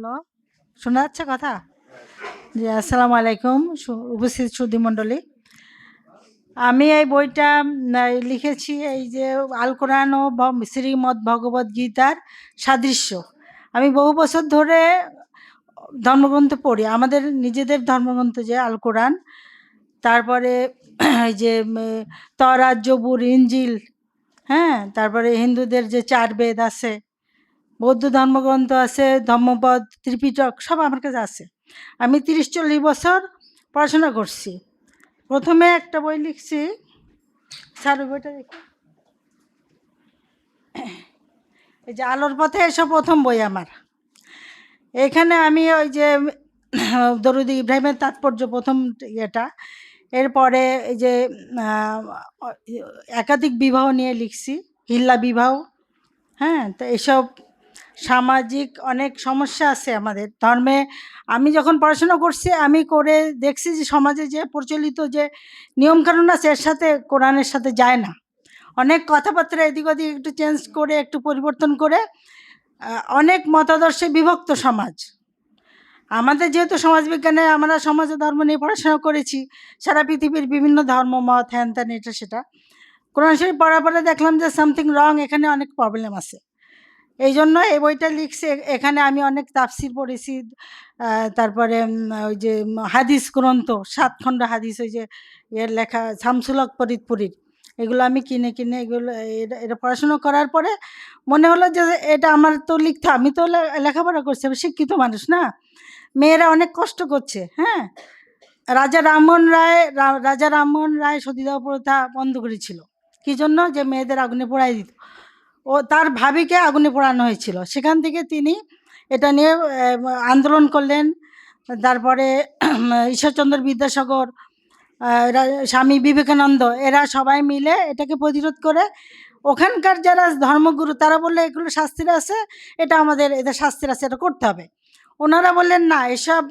Hello, শোনা যাচ্ছে কথা? জি, আসসালামু আলাইকুম উপস্থিত সুধীমণ্ডলী। আমি এই বইটা লিখেছি এই যে আল কোরআন ও শ্রীমদ্ ভগবদ গীতার সাদৃশ্য। আমি বহু বছর ধরে ধর্মগ্রন্থ পড়ি, আমাদের নিজেদের ধর্মগ্রন্থ যে আল কোরআন, তারপরে এই যে তওরাত, জবুর, ইঞ্জিল, হ্যাঁ, তারপরে হিন্দুদের যে ৪ বেদ আছে, বৌদ্ধ ধর্মগ্রন্থ আছে, ধম্মপদ, ত্রিপিটক সব আমার কাছে আছে। আমি ৩০-৪০ বছর পড়াশোনা করছি। প্রথমে একটা বই লিখছি, স্যার ওই বইটা দেখি, এই যে আলোর পথে এসব প্রথম বই আমার। এখানে আমি ওই যে দরুদ ইব্রাহিমের তাৎপর্য প্রথম ইয়েটা, এরপরে এই যে একাধিক বিবাহ নিয়ে লিখছি, হিল্লা বিবাহ, হ্যাঁ। তো এসব সামাজিক অনেক সমস্যা আছে আমাদের ধর্মে। আমি যখন পড়াশোনা করছি, আমি করে দেখছি যে সমাজে যে প্রচলিত যে নিয়মকানুন আছে এর সাথে কোরআনের সাথে যায় না। অনেক কথাবার্তা এদিক ওদিক একটু চেঞ্জ করে, একটু পরিবর্তন করে অনেক মতাদর্শে বিভক্ত সমাজ। আমাদের যেহেতু সমাজবিজ্ঞানে আমরা সমাজ ও ধর্ম নিয়ে পড়াশোনা করেছি, সারা পৃথিবীর বিভিন্ন ধর্ম মত হ্যান ত্যান এটা সেটা, কোরআন শরীফ পড়ার পরে দেখলাম যে সামথিং রং, এখানে অনেক প্রবলেম আছে। এই জন্য এই বইটা লিখছি। এখানে আমি অনেক তাফসির পড়েছি, তারপরে ওই যে হাদিস গ্রন্থ, 7 খণ্ড হাদিস, ওই যে এর লেখা শামসুল হক ফরিদপুরীর, এগুলো আমি কিনে কিনে এগুলো এটা পড়াশুনো করার পরে মনে হলো যে এটা আমার তো লিখতে, আমি তো লেখাপড়া করছি, আমি শিক্ষিত মানুষ না, মেয়েরা অনেক কষ্ট করছে, হ্যাঁ। রাজা রামমোহন রায় সতীদাহ প্রথা বন্ধ করেছিল, কী জন্য? যে মেয়েদের আগুনে পোড়াই দিত। ও তার ভাবিকে আগুনে পোড়ানো হয়েছিল, সেখান থেকে তিনি এটা নিয়ে আন্দোলন করলেন। তারপরে ঈশ্বরচন্দ্র বিদ্যাসাগর, স্বামী বিবেকানন্দ, এরা সবাই মিলে এটাকে প্রতিরোধ করে। ওখানকার যারা ধর্মগুরু তারা বললে এগুলো শাস্তির আছে, এটা আমাদের এদের শাস্তির আছে, এটা করতে হবে। ওনারা বললেন না, এসব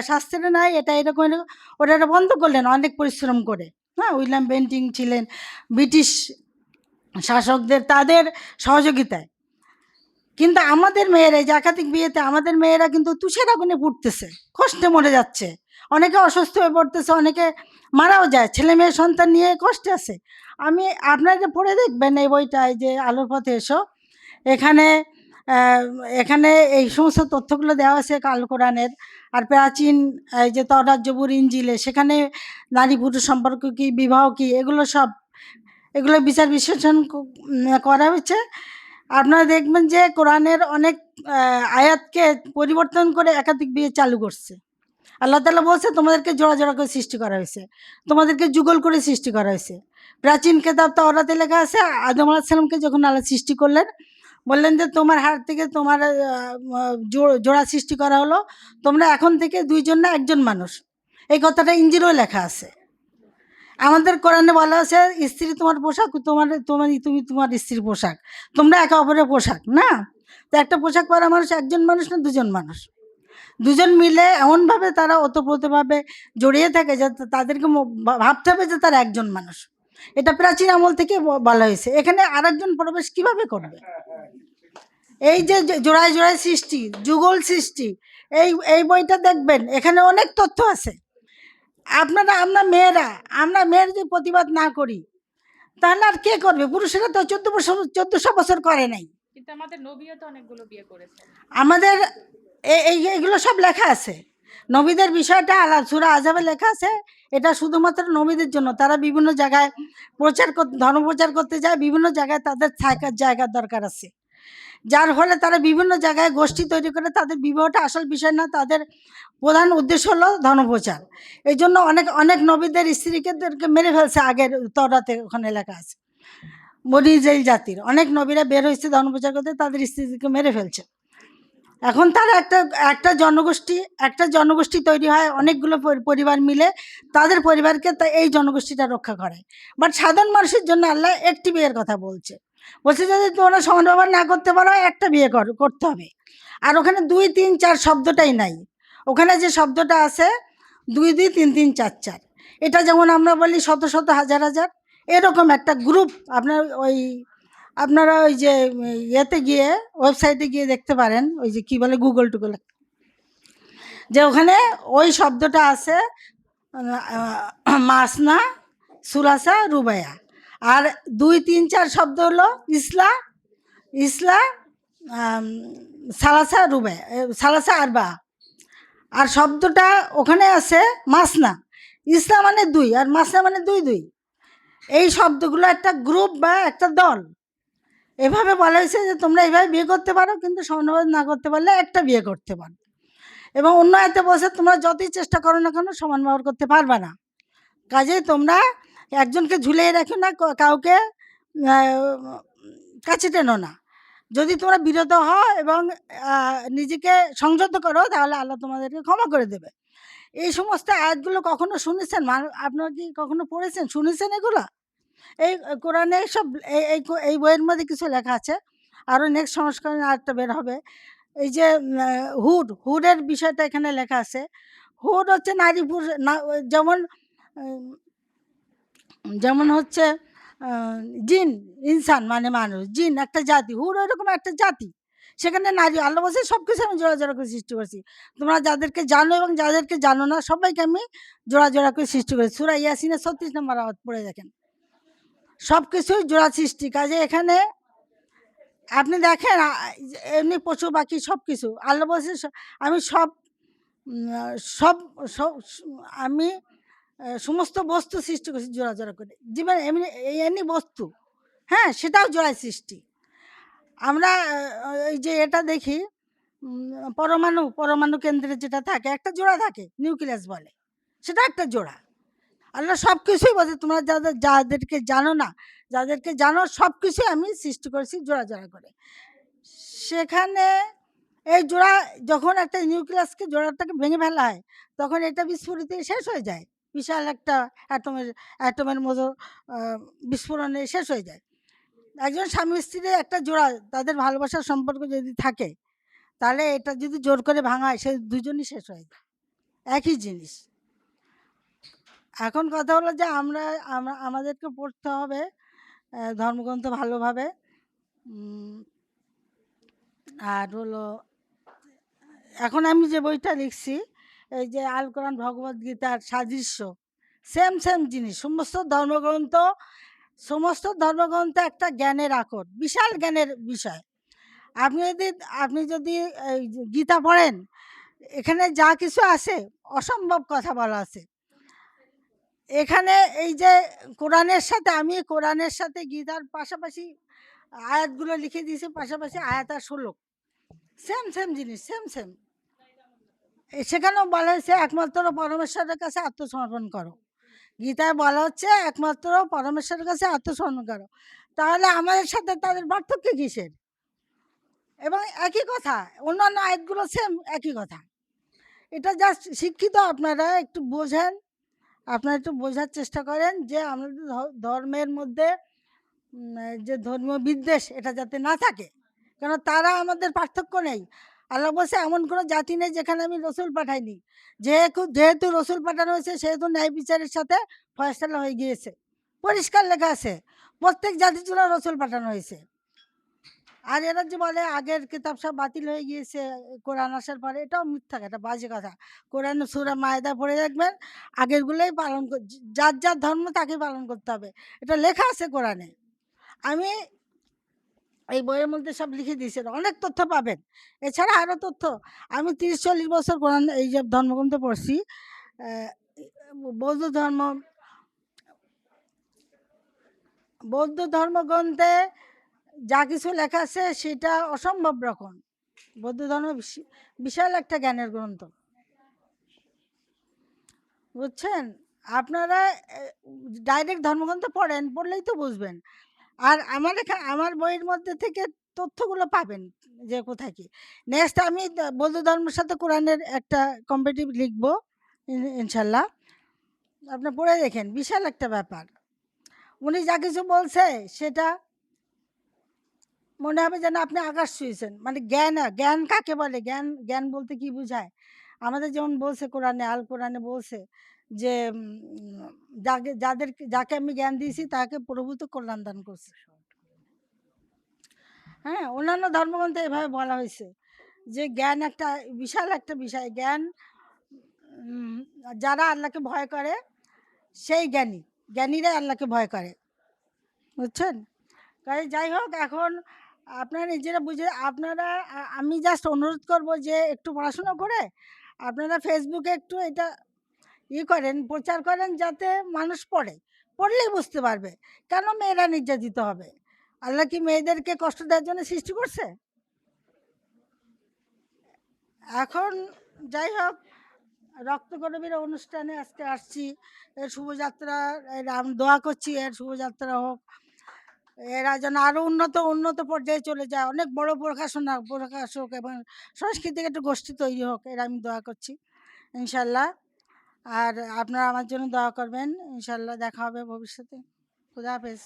শাস্তির নাই, এটা এরকম এরকম। ওটা এটা বন্ধ করলেন অনেক পরিশ্রম করে, হ্যাঁ। উইলিয়াম বেন্টিং ছিলেন ব্রিটিশ শাসকদের, তাদের সহযোগিতায়। কিন্তু আমাদের মেয়েরা, যে একাধিক বিয়েতে আমাদের মেয়েরা কিন্তু তুষের আগুনে পুড়তেছে, কষ্টে মরে যাচ্ছে, অনেকে অসুস্থ হয়ে পড়তেছে, অনেকে মারাও যায়, ছেলে মেয়ে সন্তান নিয়ে কষ্টে আছে। আমি আপনারা পড়ে দেখবেন এই বইটা, এই যে আলোর পথে এসো, এখানে এখানে এই সমস্ত তথ্যগুলো দেওয়া আছে আল কোরআনের। আর প্রাচীন এই যে তওরাত, জবুর, ইঞ্জিলে, সেখানে নারী পুরুষ সম্পর্ক কী, বিবাহ কী, এগুলো সব, এগুলো বিচার বিশ্লেষণ করা হয়েছে। আপনারা দেখবেন যে কোরআনের অনেক আয়াতকে পরিবর্তন করে একাধিক বিয়ে চালু করছে। আল্লাহ তাআলা বলছে তোমাদেরকে জোড়া জোড়া করে সৃষ্টি করা হয়েছে, তোমাদেরকে যুগল করে সৃষ্টি করা হয়েছে। প্রাচীন কেতাব তাওরাতে লেখা আছে, আদম আলাইহিস সালামকে যখন আল্লাহ সৃষ্টি করলেন, বললেন যে তোমার হাড় থেকে তোমার জোড়া সৃষ্টি করা হলো, তোমরা এখন থেকে 2 জন না 1 জন মানুষ। এই কথাটা ইঞ্জিলেও লেখা আছে। আমাদের কোরআনে বলা আছে স্ত্রী তোমার পোশাক, তুমি তোমার স্ত্রীর পোশাক, তোমরা একে অপরের পোশাক না। তো একটা পোশাক পরা মানুষ 1 জন মানুষ না 2 জন মানুষ? 2 জন মিলে এমনভাবে তারা ওতপ্রোতভাবে জড়িয়ে থাকে যে তাদেরকে ভাবতে হবে যে তারা 1 জন মানুষ। এটা প্রাচীন আমল থেকে বলা হয়েছে। এখানে আরেকজন প্রবেশ কিভাবে করবে? এই যে জোড়ায় জোড়ায় সৃষ্টি, যুগল সৃষ্টি, এই বইটা দেখবেন, এখানে অনেক তথ্য আছে। আমরা মেয়ের যদি প্রতিবাদ না করি, তাহলে আর কে করবে? পুরুষেরা তো 1400 বছর করে নাই। কিন্তু আমাদের নবীও তো অনেকগুলো বিয়ে করেছে। আমাদের এইগুলো সব লেখা আছে। নবীদের বিষয়টা সূরা আযাবে লেখা আছে। এটা শুধুমাত্র নবীদের জন্য। তারা বিভিন্ন জায়গায় ধর্ম প্রচার করতে যায়, বিভিন্ন জায়গায় তাদের থাকার জায়গার দরকার আছে, যার ফলে তারা বিভিন্ন জায়গায় গোষ্ঠী তৈরি করে। তাদের বিবাহটা আসল বিষয় না, তাদের প্রধান উদ্দেশ্য হলো ধর্মপ্রচার। এই জন্য অনেক অনেক নবীদের স্ত্রীকে মেরে ফেলছে, আগের তওরাতে ওখানে লেখা আছে। বনি ইসরাইল জাতির অনেক নবীরা বের হয়েছে ধর্মপ্রচার করতে, তাদের স্ত্রীকে মেরে ফেলছে। এখন তারা একটা জনগোষ্ঠী তৈরি হয়, অনেকগুলো পরিবার মিলে তাদের পরিবারকে এই জনগোষ্ঠীটা রক্ষা করে। বাট সাধারণ মানুষের জন্য আল্লাহ একটি বিয়ের কথা বলছে, যদি তোমরা সমান ব্যবহার না করতে পারো, একটা বিয়ে করতে হবে। আর ওখানে 2, 3, 4 শব্দটাই নাই। ওখানে যে শব্দটা আছে 2, 2, 3, 3, 4, 4, এটা যেমন আমরা বলি শত শত, হাজার হাজার, এরকম একটা গ্রুপ। আপনারা ওই যে ইয়েতে গিয়ে, ওয়েবসাইটে গিয়ে দেখতে পারেন, ওই যে কী বলে, গুগল টুগল, যে ওখানে ওই শব্দটা আছে মাসনা, সুলাসা, রুবায়া। আর 2, 3, 4 শব্দ হলো ইসলা, ইসলা, আম, সালাসা, রুবায়া, সালাসা, আরবা। আর শব্দটা ওখানে আছে মাসনা। ইসলা মানে 2 আর মাসনা মানে 2 2। এই শব্দগুলো একটা গ্রুপ বা একটা দল। এভাবে বলা হয়েছে যে তোমরা এইভাবে বিয়ে করতে পারো, কিন্তু সমানুপাত না করতে পারলে একটা বিয়ে করতে পারো। এবং অন্য আয়াতে বলছে তোমরা যতই চেষ্টা করো না কেন সমান ব্যবহার করতে পারবে না। কাজেই তোমরা একজনকে ঝুলিয়ে রাখো না, কাউকে কাছে টেনো না। যদি তোমরা বিরত হও এবং নিজেকে সংযত করো, তাহলে আল্লাহ তোমাদেরকে ক্ষমা করে দেবে। এই সমস্ত আয়াতগুলো কখনো শুনেছেন? আপনারা কি কখনো পড়েছেন, শুনেছেন এগুলো? এই কোরআনে সব এই বইয়ের মধ্যে কিছু লেখা আছে। আরও নেক্সট সংস্করণে আরেকটা বের হবে। এই যে হুডের বিষয়টা এখানে লেখা আছে। হুড হচ্ছে নারী পুরুষ, যেমন যেমন হচ্ছে জিন, ইনসান মানে মানুষ, জিন একটা জাতি, হুড ওইরকম একটা জাতি। সেখানে নারী, আল্লাহ বলছে সব কিছু আমি জোড়া জোড়া করে সৃষ্টি করছি। তোমরা যাদেরকে জানো এবং যাদেরকে জানো না সবাইকে আমি জোড়া জোড়া করে সৃষ্টি করেছি। সূরা ইয়াসিনের 36 নম্বর আয়াত পড়ে দেখেন, সব কিছুই জোড়া সৃষ্টি। কাজে এখানে আপনি দেখেন এমনি পশু পাখি সব কিছু আল্লাহ বলছে আমি সব সব সব আমি সমস্ত বস্তু সৃষ্টি করছি জোড়া জোড়া করে, জীবন এমনি এমনি বস্তু, হ্যাঁ, সেটাও জোড়ায় সৃষ্টি। আমরা এই যে এটা দেখি পরমাণু, পরমাণু কেন্দ্রে যেটা থাকে একটা জোড়া থাকে, নিউক্লিয়াস বলে, সেটা একটা জোড়া। আল্লাহ সব কিছুই বলছে তোমরা যাদেরকে জানো না, যাদেরকে জানো সব কিছুই আমি সৃষ্টি করেছি জোড়া জোড়া করে। সেখানে এই জোড়া যখন একটা নিউক্লিয়াসকে জোড়াটাকে ভেঙে ফেলা হয়, তখন এটা বিস্ফোরিত শেষ হয়ে যায়, বিশাল একটা অ্যাটমের মতো বিস্ফোরণে শেষ হয়ে যায়। একজন স্বামী স্ত্রীর একটা জোড়া, তাদের ভালোবাসার সম্পর্ক যদি থাকে, তাহলে এটা যদি জোর করে ভাঙা হয়, সে দুজনই শেষ হয়ে যায়, একই জিনিস। এখন কথা হলো যে আমাদেরকে পড়তে হবে ধর্মগ্রন্থ ভালোভাবে। আর হলো এখন আমি যে বইটা লিখছি, এই যে আল কোরআন ভগবদ গীতার সাদৃশ্য, সেম সেম জিনিস। সমস্ত ধর্মগ্রন্থ একটা জ্ঞানের আকর, বিশাল জ্ঞানের বিষয়। আপনি যদি এই গীতা পড়েন, এখানে যা কিছু আছে অসম্ভব কথা বলা আছে এখানে। এই যে কোরআনের সাথে গীতার পাশাপাশি আয়াতগুলো লিখে দিয়েছে, পাশাপাশি আয়াত আর শ্লোক, সেম সেম জিনিস, সেম সেম। সেখানেও বলা হয়েছে একমাত্র পরমেশ্বরের কাছে আত্মসমর্পণ করো। গীতায় বলা হচ্ছে একমাত্র পরমেশ্বরের কাছে আত্মসমর্পণ করো। তাহলে আমাদের সাথে তাদের পার্থক্য কিসের? এবং একই কথা, অন্যান্য আয়াতগুলো সেম একই কথা। এটা জাস্ট শিক্ষিত আপনারা একটু বোঝেন, আপনারা একটু বোঝার চেষ্টা করেন যে আমাদের ধর্মের মধ্যে যে ধর্মীয় বিদ্বেষ এটা যাতে না থাকে, কেন তারা আমাদের পার্থক্য নেই। আল্লাহ বলছে এমন কোনো জাতি নেই যেখানে আমি রসুল পাঠাইনি। যেহেতু রসুল পাঠানো হয়েছে, সেহেতু ন্যায় বিচারের সাথে ফয়সালা হয়ে গিয়েছে, পরিষ্কার লেখা আছে প্রত্যেক জাতির জন্য রসুল পাঠানো হয়েছে। আর এরা যে বলে আগের কিতাব সব বাতিল হয়ে গিয়েছে কোরআন আসার পরে, এটাও মিথ্যা, এটা বাজে কথা। কোরআনে সূরা মায়েদা পড়ে দেখবেন, আগেরগুলোই পালন যার যার ধর্ম তাকে পালন করতে হবে, এটা লেখা আছে কোরআনে। আমি এই বইয়ের মধ্যে সব লিখে দিয়েছি, অনেক তথ্য পাবেন। এছাড়া আরও তথ্য, আমি 30-40 বছর কোরআন এই যে ধর্মগ্রন্থ পড়ছি। বৌদ্ধ ধর্মগ্রন্থে যা কিছু লেখা আছে সেটা অসম্ভব রকম। বৌদ্ধ ধর্ম বিশাল একটা জ্ঞানের গ্রন্থ, বুঝছেন? আপনারা ডাইরেক্ট ধর্মগ্রন্থ পড়লেই তো বুঝবেন। আর আমার বইয়ের মধ্যে থেকে তথ্যগুলো পাবেন যে কোথায় কি। নেক্সট আমি বৌদ্ধ ধর্মের সাথে কোরআনের একটা কম্পারেটিভ লিখবো ইনশাল্লাহ, আপনি পড়ে দেখেন, বিশাল একটা ব্যাপার। উনি যা কিছু বলছে সেটা মনে হবে যেন আপনি আকাশ ছুঁয়েছেন। মানে জ্ঞান কাকে বলে, জ্ঞান বলতে কি বোঝায়? আমাদের যেমন বলছে কোরআনে, আল কোরআনে বলছে যে যাকে আমি জ্ঞান দিয়েছি তাকে প্রভূত কল্যাণ দান করছে। হ্যাঁ, অন্যান্য ধর্মগ্রন্থে এভাবে বলা হয়েছে যে জ্ঞান একটা বিশাল একটা বিষয়। জ্ঞান উম, যারা আল্লাহকে ভয় করে সেই জ্ঞানী, জ্ঞানীরাই আল্লাহকে ভয় করে, বুঝছেন? তাই যাই হোক, এখন আপনারা নিজেরা বুঝে আপনারা, আমি জাস্ট অনুরোধ করব যে একটু পড়াশোনা করে আপনারা ফেসবুকে একটু এটা করেন, প্রচার করেন, যাতে মানুষ পড়ে, পড়লেই বুঝতে পারবে কেন মেয়েরা নির্যাতিত হবে। আল্লাহ কি মেয়েদেরকে কষ্ট দেওয়ার জন্য সৃষ্টি করছে? এখন যাই হোক, রক্তকরবীর অনুষ্ঠানে আজকে আসছি, এর শুভযাত্রা, দোয়া করছি এর শুভযাত্রা হোক, এরা যেন আরও উন্নত উন্নত পর্যায়ে চলে যায়, অনেক বড় প্রকাশক এবং সাংস্কৃতিক একটা গোষ্ঠী তৈরি হোক, এর আমি দোয়া করছি ইনশাল্লাহ। আর আপনারা আমার জন্য দোয়া করবেন, ইনশাল্লাহ দেখা হবে ভবিষ্যতে। খুদা হাফেজ।